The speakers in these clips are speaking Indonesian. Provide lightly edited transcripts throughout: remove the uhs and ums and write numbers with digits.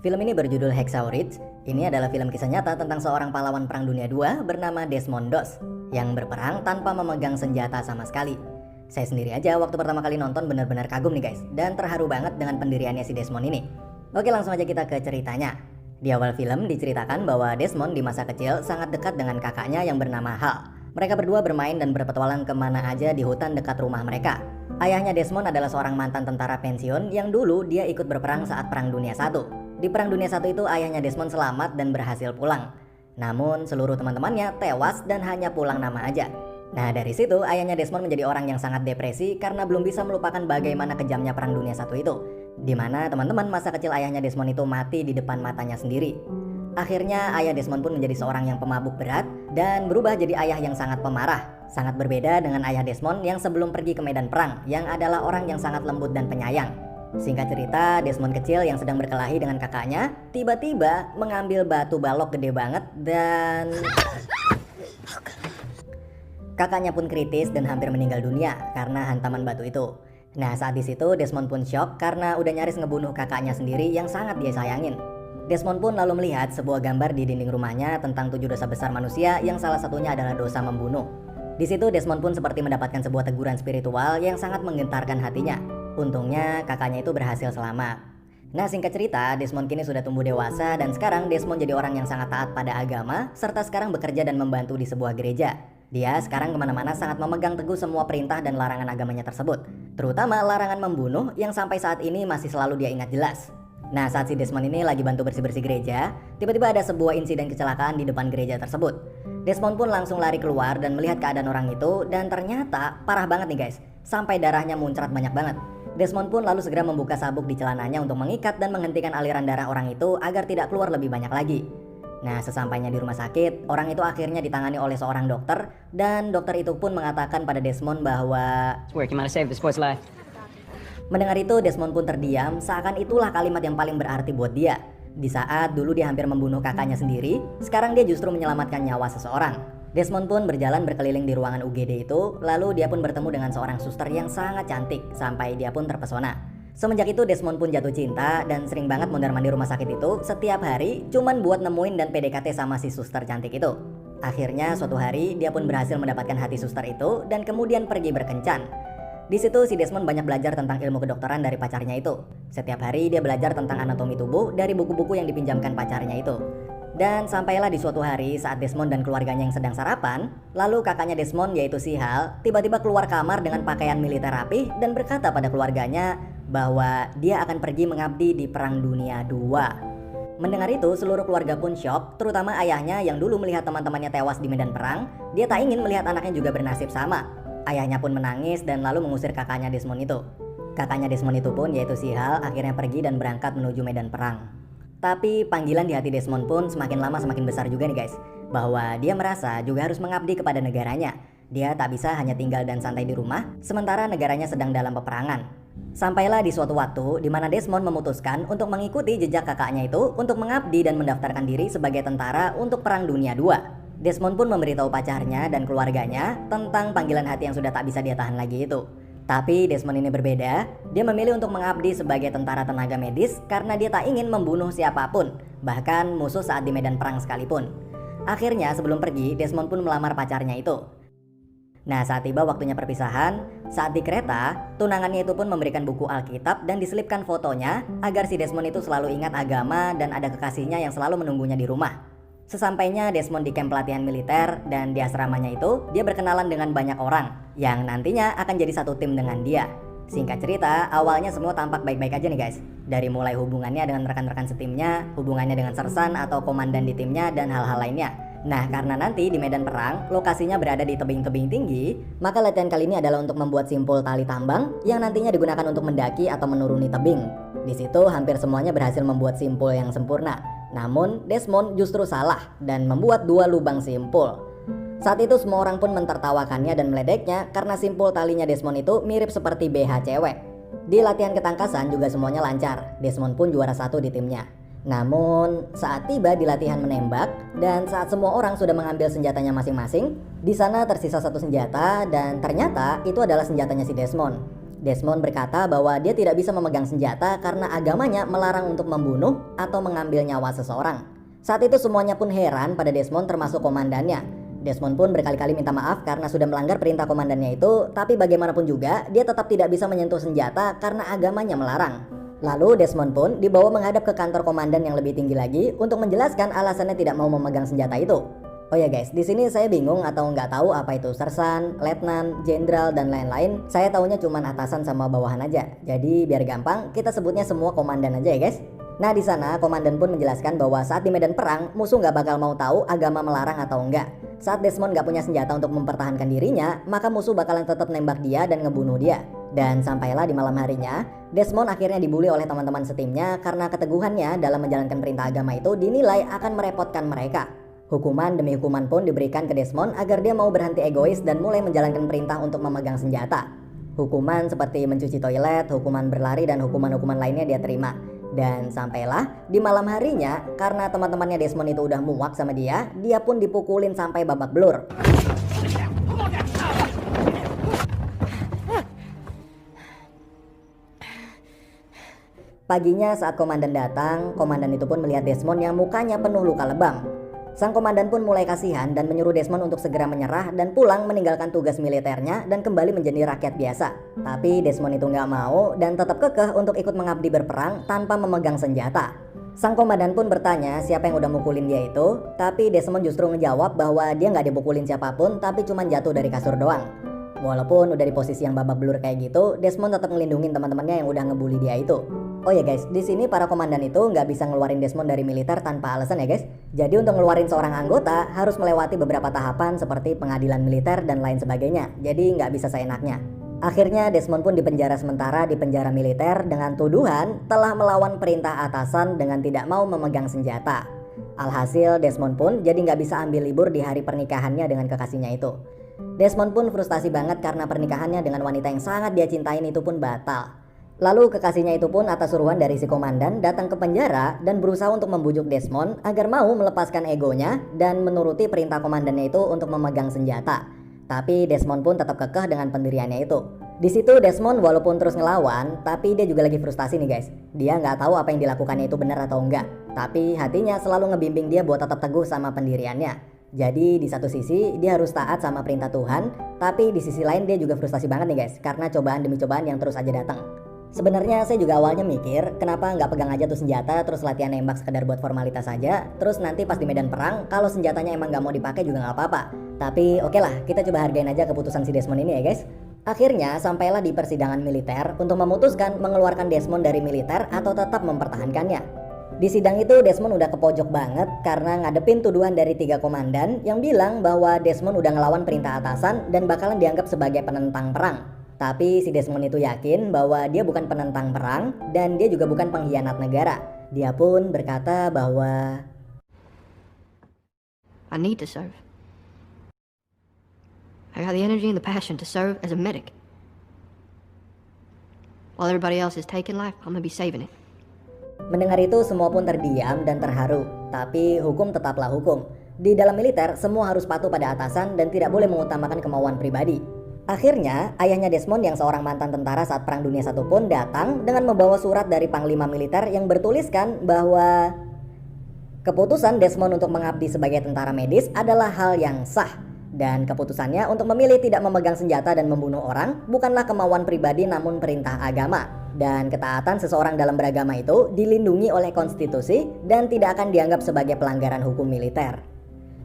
Film ini berjudul Hacksaw Ridge. Ini adalah film kisah nyata tentang seorang pahlawan Perang Dunia II bernama Desmond Doss yang berperang tanpa memegang senjata sama sekali. Saya sendiri aja waktu pertama kali nonton benar-benar kagum nih guys, dan terharu banget dengan pendiriannya si Desmond ini. Oke, langsung aja kita ke ceritanya. Di awal film diceritakan bahwa Desmond di masa kecil sangat dekat dengan kakaknya yang bernama Hal. Mereka berdua bermain dan berpetualang kemana aja di hutan dekat rumah mereka. Ayahnya Desmond adalah seorang mantan tentara pensiun yang dulu dia ikut berperang saat Perang Dunia I. Di Perang Dunia I itu ayahnya Desmond selamat dan berhasil pulang. Namun seluruh teman-temannya tewas dan hanya pulang nama aja. Nah dari situ ayahnya Desmond menjadi orang yang sangat depresi karena belum bisa melupakan bagaimana kejamnya Perang Dunia I itu. Dimana teman-teman masa kecil ayahnya Desmond itu mati di depan matanya sendiri. Akhirnya ayah Desmond pun menjadi seorang yang pemabuk berat dan berubah jadi ayah yang sangat pemarah. Sangat berbeda dengan ayah Desmond yang sebelum pergi ke medan perang, yang adalah orang yang sangat lembut dan penyayang. Singkat cerita, Desmond kecil yang sedang berkelahi dengan kakaknya tiba-tiba mengambil batu balok gede banget dan kakaknya pun kritis dan hampir meninggal dunia karena hantaman batu itu. Nah saat di situ Desmond pun shock karena udah nyaris ngebunuh kakaknya sendiri yang sangat dia sayangin. Desmond pun lalu melihat sebuah gambar di dinding rumahnya tentang 7 dosa besar manusia yang salah satunya adalah dosa membunuh. Di situ Desmond pun seperti mendapatkan sebuah teguran spiritual yang sangat menggentarkan hatinya. Untungnya kakaknya itu berhasil selamat. Nah singkat cerita, Desmond kini sudah tumbuh dewasa dan sekarang Desmond jadi orang yang sangat taat pada agama serta sekarang bekerja dan membantu di sebuah gereja. Dia sekarang kemana-mana sangat memegang teguh semua perintah dan larangan agamanya tersebut, terutama larangan membunuh yang sampai saat ini masih selalu dia ingat jelas. Nah saat si Desmond ini lagi bantu bersih-bersih gereja, tiba-tiba ada sebuah insiden kecelakaan di depan gereja tersebut. Desmond pun langsung lari keluar dan melihat keadaan orang itu, dan ternyata parah banget nih guys, sampai darahnya muncrat banyak banget. Desmond pun lalu segera membuka sabuk di celananya untuk mengikat dan menghentikan aliran darah orang itu agar tidak keluar lebih banyak lagi. Nah sesampainya di rumah sakit, orang itu akhirnya ditangani oleh seorang dokter, dan dokter itu pun mengatakan pada Desmond bahwa mendengar itu Desmond pun terdiam, seakan itulah kalimat yang paling berarti buat dia. Di saat dulu dia hampir membunuh kakaknya sendiri, sekarang dia justru menyelamatkan nyawa seseorang. Desmond pun berjalan berkeliling di ruangan UGD itu, lalu dia pun bertemu dengan seorang suster yang sangat cantik, sampai dia pun terpesona. Semenjak itu Desmond pun jatuh cinta dan sering banget mondar-mandir rumah sakit itu setiap hari cuman buat nemuin dan PDKT sama si suster cantik itu. Akhirnya suatu hari dia pun berhasil mendapatkan hati suster itu dan kemudian pergi berkencan. Di situ si Desmond banyak belajar tentang ilmu kedokteran dari pacarnya itu. Setiap hari dia belajar tentang anatomi tubuh dari buku-buku yang dipinjamkan pacarnya itu. Dan sampailah di suatu hari saat Desmond dan keluarganya yang sedang sarapan, lalu kakaknya Desmond yaitu si Hal tiba-tiba keluar kamar dengan pakaian militer rapih dan berkata pada keluarganya bahwa dia akan pergi mengabdi di Perang Dunia II. Mendengar itu seluruh keluarga pun shock, terutama ayahnya yang dulu melihat teman-temannya tewas di medan perang. Dia tak ingin melihat anaknya juga bernasib sama. Ayahnya pun menangis dan lalu mengusir kakaknya Desmond itu. Kakaknya Desmond itu pun yaitu si Hal akhirnya pergi dan berangkat menuju medan perang. Tapi panggilan di hati Desmond pun semakin lama semakin besar juga nih guys, bahwa dia merasa juga harus mengabdi kepada negaranya. Dia tak bisa hanya tinggal dan santai di rumah sementara negaranya sedang dalam peperangan. Sampailah di suatu waktu di mana Desmond memutuskan untuk mengikuti jejak kakaknya itu untuk mengabdi dan mendaftarkan diri sebagai tentara untuk Perang Dunia II. Desmond pun memberitahu pacarnya dan keluarganya tentang panggilan hati yang sudah tak bisa dia tahan lagi itu. Tapi Desmond ini berbeda, dia memilih untuk mengabdi sebagai tentara tenaga medis karena dia tak ingin membunuh siapapun, bahkan musuh saat di medan perang sekalipun. Akhirnya sebelum pergi, Desmond pun melamar pacarnya itu. Nah saat tiba waktunya perpisahan, saat di kereta, tunangannya itu pun memberikan buku Alkitab dan diselipkan fotonya agar si Desmond itu selalu ingat agama dan ada kekasihnya yang selalu menunggunya di rumah. Sesampainya Desmond di camp pelatihan militer dan di asramanya itu, dia berkenalan dengan banyak orang yang nantinya akan jadi satu tim dengan dia. Singkat cerita, awalnya semua tampak baik-baik aja nih guys. Dari mulai hubungannya dengan rekan-rekan setimnya, hubungannya dengan sersan atau komandan di timnya, dan hal-hal lainnya. Nah karena nanti di medan perang, lokasinya berada di tebing-tebing tinggi, maka latihan kali ini adalah untuk membuat simpul tali tambang yang nantinya digunakan untuk mendaki atau menuruni tebing. Di situ hampir semuanya berhasil membuat simpul yang sempurna. Namun Desmond justru salah dan membuat 2 lubang simpul. Saat itu semua orang pun mentertawakannya dan meledeknya karena simpul talinya Desmond itu mirip seperti BH cewek. Di latihan ketangkasan juga semuanya lancar. Desmond pun juara 1 di timnya. Namun saat tiba di latihan menembak dan saat semua orang sudah mengambil senjatanya masing-masing, di sana tersisa 1 senjata dan ternyata itu adalah senjatanya si Desmond. Desmond berkata bahwa dia tidak bisa memegang senjata karena agamanya melarang untuk membunuh atau mengambil nyawa seseorang. Saat itu semuanya pun heran pada Desmond termasuk komandannya. Desmond pun berkali-kali minta maaf karena sudah melanggar perintah komandannya itu, tapi bagaimanapun juga dia tetap tidak bisa menyentuh senjata karena agamanya melarang. Lalu Desmond pun dibawa menghadap ke kantor komandan yang lebih tinggi lagi untuk menjelaskan alasannya tidak mau memegang senjata itu. Oh ya guys, di sini saya bingung atau nggak tahu apa itu sersan, letnan, jenderal dan lain-lain. Saya taunya cuma atasan sama bawahan aja. Jadi biar gampang, kita sebutnya semua komandan aja ya guys. Nah di sana komandan pun menjelaskan bahwa saat di medan perang musuh nggak bakal mau tahu agama melarang atau enggak. Saat Desmond nggak punya senjata untuk mempertahankan dirinya, maka musuh bakalan tetap nembak dia dan ngebunuh dia. Dan sampailah di malam harinya, Desmond akhirnya dibully oleh teman-teman setimnya karena keteguhannya dalam menjalankan perintah agama itu dinilai akan merepotkan mereka. Hukuman demi hukuman pun diberikan ke Desmond agar dia mau berhenti egois dan mulai menjalankan perintah untuk memegang senjata. Hukuman seperti mencuci toilet, hukuman berlari dan hukuman-hukuman lainnya dia terima. Dan sampailah di malam harinya, karena teman-temannya Desmond itu udah muak sama dia pun dipukulin sampai babak belur. Paginya saat komandan datang, komandan itu pun melihat Desmond yang mukanya penuh luka lebam. Sang komandan pun mulai kasihan dan menyuruh Desmond untuk segera menyerah dan pulang meninggalkan tugas militernya dan kembali menjadi rakyat biasa. Tapi Desmond itu nggak mau dan tetap kekeh untuk ikut mengabdi berperang tanpa memegang senjata. Sang komandan pun bertanya siapa yang udah mukulin dia itu, tapi Desmond justru ngejawab bahwa dia nggak dipukulin siapapun tapi cuma jatuh dari kasur doang. Walaupun udah di posisi yang babak belur kayak gitu, Desmond tetap ngelindungin teman-temannya yang udah ngebully dia itu. Oh ya guys, di sini para komandan itu nggak bisa ngeluarin Desmond dari militer tanpa alasan ya guys. Jadi untuk ngeluarin seorang anggota harus melewati beberapa tahapan seperti pengadilan militer dan lain sebagainya. Jadi nggak bisa seenaknya. Akhirnya Desmond pun dipenjara sementara di penjara militer dengan tuduhan telah melawan perintah atasan dengan tidak mau memegang senjata. Alhasil Desmond pun jadi nggak bisa ambil libur di hari pernikahannya dengan kekasihnya itu. Desmond pun frustasi banget karena pernikahannya dengan wanita yang sangat dia cintain itu pun batal. Lalu kekasihnya itu pun atas suruhan dari si komandan datang ke penjara dan berusaha untuk membujuk Desmond agar mau melepaskan egonya dan menuruti perintah komandannya itu untuk memegang senjata. Tapi Desmond pun tetap kekeh dengan pendiriannya itu. Di situ Desmond walaupun terus ngelawan, tapi dia juga lagi frustasi nih guys. Dia nggak tahu apa yang dilakukannya itu benar atau enggak. Tapi hatinya selalu ngebimbing dia buat tetap teguh sama pendiriannya. Jadi di satu sisi dia harus taat sama perintah Tuhan, tapi di sisi lain dia juga frustasi banget nih guys karena cobaan demi cobaan yang terus aja datang. Sebenarnya saya juga awalnya mikir kenapa nggak pegang aja tuh senjata terus latihan nembak sekedar buat formalitas saja, terus nanti pas di medan perang kalau senjatanya emang nggak mau dipakai juga nggak apa-apa. Tapi oke lah, kita coba hargain aja keputusan si Desmond ini ya guys. Akhirnya sampailah di persidangan militer untuk memutuskan mengeluarkan Desmond dari militer atau tetap mempertahankannya. Di sidang itu Desmond udah kepojok banget karena ngadepin tuduhan dari 3 komandan yang bilang bahwa Desmond udah ngelawan perintah atasan dan bakalan dianggap sebagai penentang perang. Tapi si Desmond itu yakin bahwa dia bukan penentang perang dan dia juga bukan pengkhianat negara. Dia pun berkata bahwa I need to serve. I got the energy and the passion to serve as a medic. While everybody else is taking life, I'm gonna be saving it. Mendengar itu semua pun terdiam dan terharu. Tapi hukum tetaplah hukum. Di dalam militer semua harus patuh pada atasan dan tidak boleh mengutamakan kemauan pribadi. Akhirnya, ayahnya Desmond yang seorang mantan tentara saat Perang Dunia I pun datang dengan membawa surat dari Panglima Militer yang bertuliskan bahwa keputusan Desmond untuk mengabdi sebagai tentara medis adalah hal yang sah. Dan keputusannya untuk memilih tidak memegang senjata dan membunuh orang bukanlah kemauan pribadi namun perintah agama. Dan ketaatan seseorang dalam beragama itu dilindungi oleh konstitusi dan tidak akan dianggap sebagai pelanggaran hukum militer.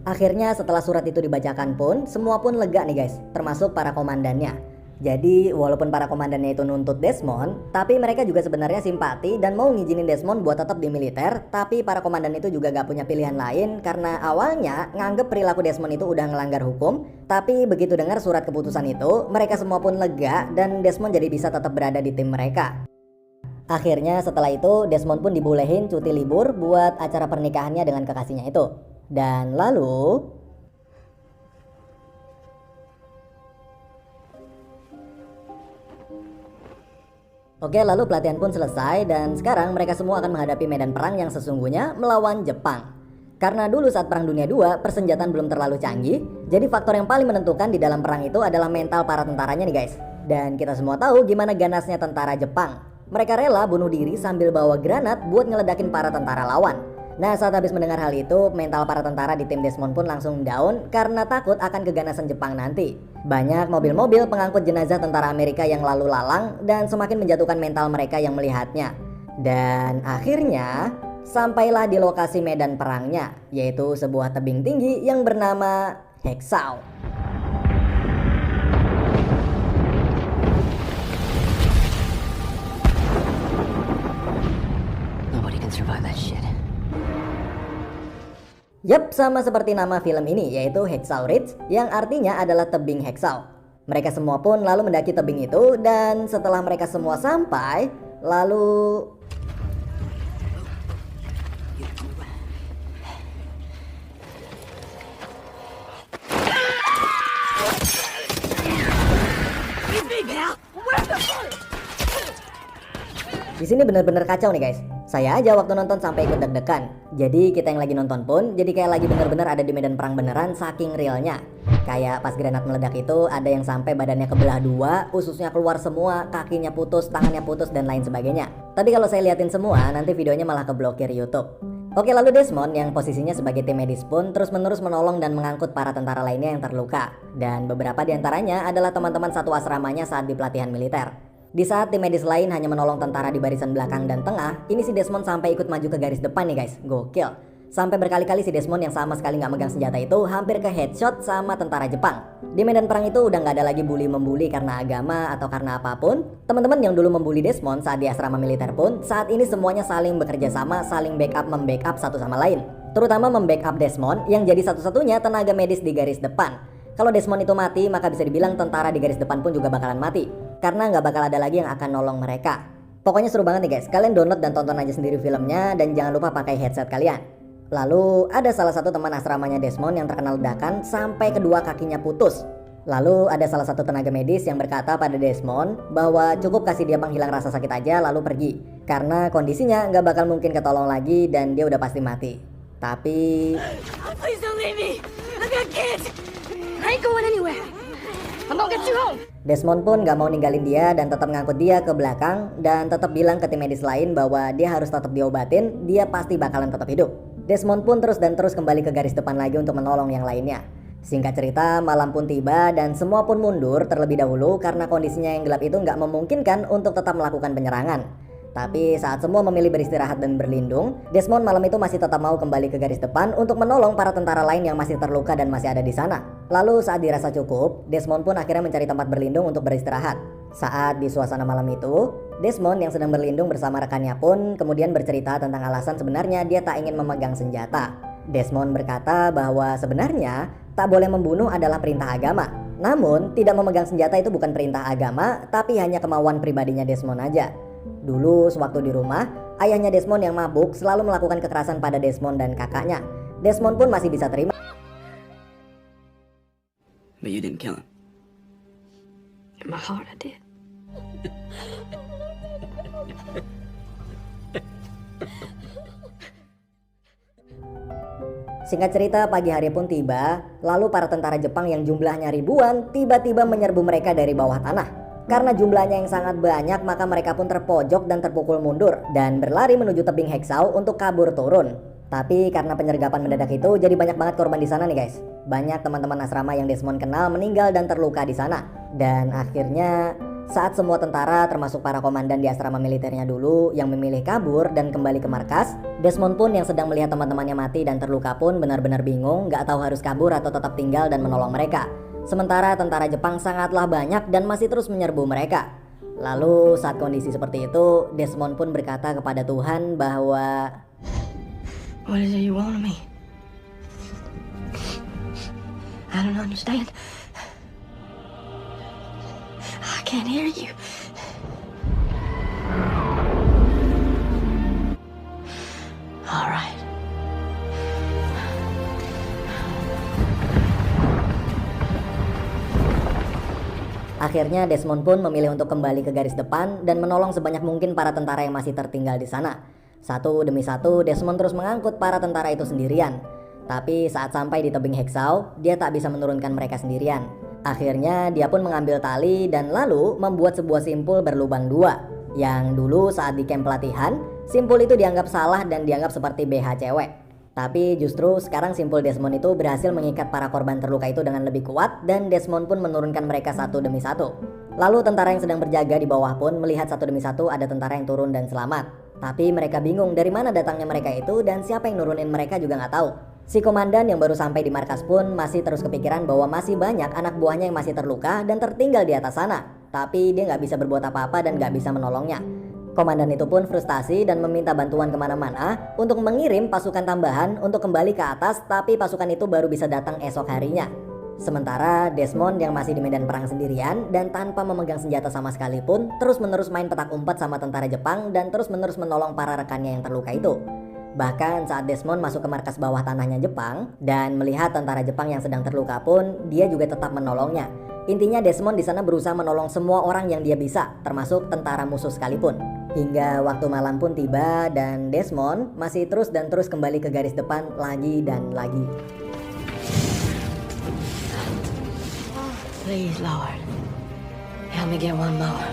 Akhirnya setelah surat itu dibacakan pun semua pun lega nih guys, termasuk para komandannya. Jadi walaupun para komandannya itu nuntut Desmond, tapi mereka juga sebenarnya simpati dan mau ngizinin Desmond buat tetap di militer. Tapi para komandan itu juga gak punya pilihan lain karena awalnya nganggep perilaku Desmond itu udah ngelanggar hukum. Tapi begitu dengar surat keputusan itu, mereka semua pun lega dan Desmond jadi bisa tetap berada di tim mereka. Akhirnya setelah itu Desmond pun dibolehin cuti libur buat acara pernikahannya dengan kekasihnya itu. Dan lalu lalu pelatihan pun selesai dan sekarang mereka semua akan menghadapi medan perang yang sesungguhnya melawan Jepang. Karena dulu saat Perang Dunia II persenjataan belum terlalu canggih, jadi faktor yang paling menentukan di dalam perang itu adalah mental para tentaranya nih guys. Dan kita semua tahu gimana ganasnya tentara Jepang. Mereka rela bunuh diri sambil bawa granat buat ngeledakin para tentara lawan. Nah, saat habis mendengar hal itu, mental para tentara di tim Desmond pun langsung down karena takut akan keganasan Jepang nanti. Banyak mobil-mobil pengangkut jenazah tentara Amerika yang lalu lalang dan semakin menjatuhkan mental mereka yang melihatnya. Dan akhirnya sampailah di lokasi medan perangnya, yaitu sebuah tebing tinggi yang bernama Hexau. Nobody can survive that shit. Yap, sama seperti nama film ini, yaitu Hexau Ridge, yang artinya adalah tebing Hexau. Mereka semua pun lalu mendaki tebing itu, dan setelah mereka semua sampai, lalu... Di sini bener-bener kacau nih guys. Saya aja waktu nonton sampai ikut deg-degan. Jadi kita yang lagi nonton pun jadi kayak lagi bener-bener ada di medan perang beneran saking realnya. Kayak pas granat meledak itu ada yang sampai badannya kebelah dua, ususnya keluar semua, kakinya putus, tangannya putus dan lain sebagainya. Tapi kalau saya liatin semua nanti videonya malah keblokir YouTube. Oke, lalu Desmond yang posisinya sebagai tim medis pun terus-menerus menolong dan mengangkut para tentara lainnya yang terluka. Dan beberapa diantaranya adalah teman-teman satu asramanya saat di pelatihan militer. Di saat tim medis lain hanya menolong tentara di barisan belakang dan tengah, ini si Desmond sampai ikut maju ke garis depan nih guys, gokil. Sampai berkali-kali si Desmond yang sama sekali nggak megang senjata itu hampir ke headshot sama tentara Jepang. Di medan perang itu udah nggak ada lagi bully-membuli karena agama atau karena apapun. Teman-teman yang dulu membuli Desmond saat di asrama militer pun saat ini semuanya saling bekerja sama, saling backup membackup satu sama lain. Terutama membackup Desmond yang jadi satu-satunya tenaga medis di garis depan. Kalau Desmond itu mati, maka bisa dibilang tentara di garis depan pun juga bakalan mati. Karena nggak bakal ada lagi yang akan nolong mereka. Pokoknya seru banget nih guys. Kalian download dan tonton aja sendiri filmnya. Dan jangan lupa pakai headset kalian. Lalu ada salah satu teman asramanya Desmond yang terkena ledakan sampai kedua kakinya putus. Lalu ada salah satu tenaga medis yang berkata pada Desmond bahwa cukup kasih dia penghilang rasa sakit aja lalu pergi. Karena kondisinya nggak bakal mungkin ketolong lagi dan dia udah pasti mati. Tapi... Please don't leave me. I've got kids. I ain't going anywhere. I'm gonna get you home. Desmond pun gak mau ninggalin dia dan tetap ngangkut dia ke belakang dan tetap bilang ke tim medis lain bahwa dia harus tetap diobatin, dia pasti bakalan tetap hidup. Desmond pun terus kembali ke garis depan lagi untuk menolong yang lainnya. Singkat cerita, malam pun tiba dan semua pun mundur terlebih dahulu karena kondisinya yang gelap itu gak memungkinkan untuk tetap melakukan penyerangan. Tapi saat semua memilih beristirahat dan berlindung, Desmond malam itu masih tetap mau kembali ke garis depan untuk menolong para tentara lain yang masih terluka dan masih ada di sana. Lalu saat dirasa cukup, Desmond pun akhirnya mencari tempat berlindung untuk beristirahat. Saat di suasana malam itu, Desmond yang sedang berlindung bersama rekannya pun kemudian bercerita tentang alasan sebenarnya dia tak ingin memegang senjata. Desmond berkata bahwa sebenarnya tak boleh membunuh adalah perintah agama. Namun, tidak memegang senjata itu bukan perintah agama, tapi hanya kemauan pribadinya Desmond aja. Dulu sewaktu di rumah, ayahnya Desmond yang mabuk selalu melakukan kekerasan pada Desmond dan kakaknya. Desmond pun masih bisa terima. But you didn't kill him. In my heart, I did. Singkat cerita, pagi hari pun tiba, lalu para tentara Jepang yang jumlahnya ribuan tiba-tiba menyerbu mereka dari bawah tanah. Karena jumlahnya yang sangat banyak, maka mereka pun terpojok dan terpukul mundur dan berlari menuju tebing Hexau untuk kabur turun. Tapi karena penyergapan mendadak itu, jadi banyak banget korban di sana nih guys. Banyak teman-teman asrama yang Desmond kenal meninggal dan terluka di sana. Dan akhirnya saat semua tentara termasuk para komandan di asrama militernya dulu yang memilih kabur dan kembali ke markas, Desmond pun yang sedang melihat teman-temannya mati dan terluka pun benar-benar bingung, gak tahu harus kabur atau tetap tinggal dan menolong mereka. Sementara tentara Jepang sangatlah banyak dan masih terus menyerbu mereka. Lalu saat kondisi seperti itu, Desmond pun berkata kepada Tuhan bahwa What is it you want of me? I don't understand. I can't hear you. All right. akhirnya Desmond pun memilih untuk kembali ke garis depan dan menolong sebanyak mungkin para tentara yang masih tertinggal di sana. Satu demi satu Desmond terus mengangkut para tentara itu sendirian. Tapi saat sampai di tebing Hexau, dia tak bisa menurunkan mereka sendirian. Akhirnya dia pun mengambil tali dan lalu membuat sebuah simpul berlubang 2. Yang dulu saat di camp pelatihan, simpul itu dianggap salah dan dianggap seperti BH cewek. Tapi justru sekarang simpul Desmond itu berhasil mengikat para korban terluka itu dengan lebih kuat dan Desmond pun menurunkan mereka satu demi satu. Lalu tentara yang sedang berjaga di bawah pun melihat satu demi satu ada tentara yang turun dan selamat. Tapi mereka bingung dari mana datangnya mereka itu dan siapa yang nurunin mereka juga nggak tahu. Si komandan yang baru sampai di markas pun masih terus kepikiran bahwa masih banyak anak buahnya yang masih terluka dan tertinggal di atas sana. Tapi dia nggak bisa berbuat apa-apa dan nggak bisa menolongnya. Komandan itu pun frustasi dan meminta bantuan kemana-mana untuk mengirim pasukan tambahan untuk kembali ke atas, tapi pasukan itu baru bisa datang esok harinya. Sementara Desmond yang masih di medan perang sendirian dan tanpa memegang senjata sama sekali pun terus-menerus main petak umpet sama tentara Jepang dan terus-menerus menolong para rekannya yang terluka itu. Bahkan saat Desmond masuk ke markas bawah tanahnya Jepang dan melihat tentara Jepang yang sedang terluka pun, dia juga tetap menolongnya. Intinya Desmond di sana berusaha menolong semua orang yang dia bisa, termasuk tentara musuh sekalipun. Hingga waktu malam pun tiba dan Desmond masih terus dan terus kembali ke garis depan lagi dan lagi. Please, Lord, help me get one more.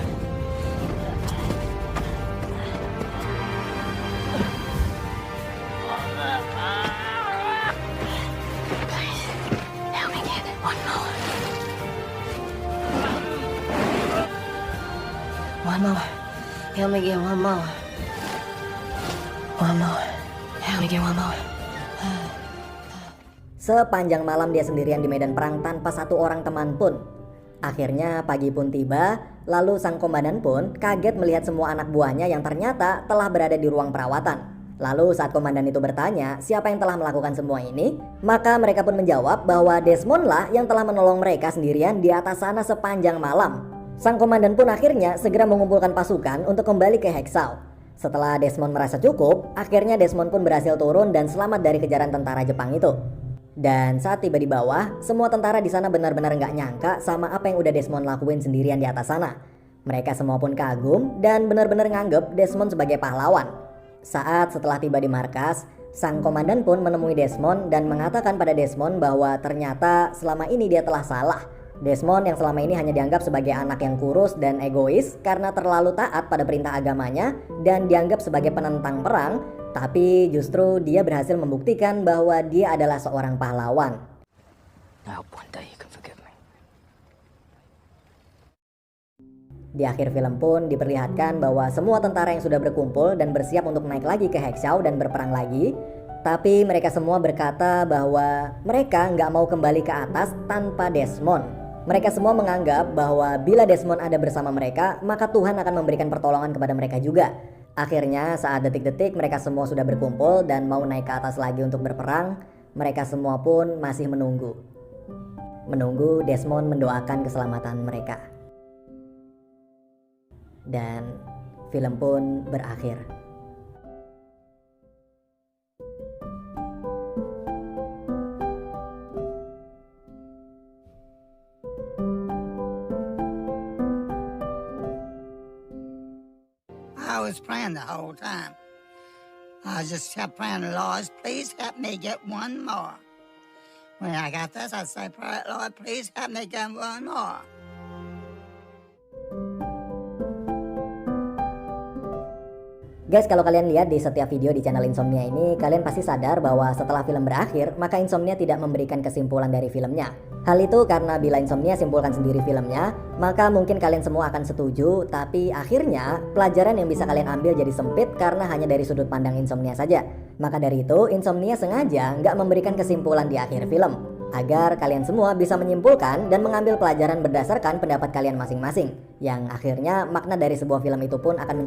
Please, help me get one more. One more. Help me get one more. One more. Help me get one more. Sepanjang malam dia sendirian di medan perang tanpa satu orang teman pun. Akhirnya pagi pun tiba, lalu sang komandan pun kaget melihat semua anak buahnya yang ternyata telah berada di ruang perawatan. Lalu saat komandan itu bertanya siapa yang telah melakukan semua ini, maka mereka pun menjawab bahwa Desmond lah yang telah menolong mereka sendirian di atas sana sepanjang malam. Sang komandan pun akhirnya segera mengumpulkan pasukan untuk kembali ke Hexau. Setelah Desmond merasa cukup, akhirnya Desmond pun berhasil turun dan selamat dari kejaran tentara Jepang itu. Dan saat tiba di bawah, semua tentara di sana benar-benar nggak nyangka sama apa yang udah Desmond lakuin sendirian di atas sana. Mereka semua pun kagum dan benar-benar nganggep Desmond sebagai pahlawan. Saat setelah tiba di markas, sang komandan pun menemui Desmond dan mengatakan pada Desmond bahwa ternyata selama ini dia telah salah. Desmond yang selama ini hanya dianggap sebagai anak yang kurus dan egois karena terlalu taat pada perintah agamanya dan dianggap sebagai penentang perang, tapi justru dia berhasil membuktikan bahwa dia adalah seorang pahlawan. I hope one day you can forgive me. Di akhir film pun diperlihatkan bahwa semua tentara yang sudah berkumpul dan bersiap untuk naik lagi ke Hexau dan berperang lagi, tapi mereka semua berkata bahwa mereka nggak mau kembali ke atas tanpa Desmond. Mereka semua menganggap bahwa bila Desmond ada bersama mereka, maka Tuhan akan memberikan pertolongan kepada mereka juga. Akhirnya saat detik-detik mereka semua sudah berkumpul dan mau naik ke atas lagi untuk berperang, mereka semua pun masih menunggu. Menunggu Desmond mendoakan keselamatan mereka. Dan film pun berakhir. I was praying the whole time. I just kept praying, Lord, please help me get one more. When I got this, I say, Lord, please help me get one more. Guys, kalau kalian lihat di setiap video di channel Insomnia ini, kalian pasti sadar bahwa setelah film berakhir, maka Insomnia tidak memberikan kesimpulan dari filmnya. Hal itu karena bila Insomnia simpulkan sendiri filmnya, maka mungkin kalian semua akan setuju, tapi akhirnya pelajaran yang bisa kalian ambil jadi sempit karena hanya dari sudut pandang Insomnia saja. Maka dari itu, Insomnia sengaja nggak memberikan kesimpulan di akhir film, agar kalian semua bisa menyimpulkan dan mengambil pelajaran berdasarkan pendapat kalian masing-masing, yang akhirnya makna dari sebuah film itu pun akan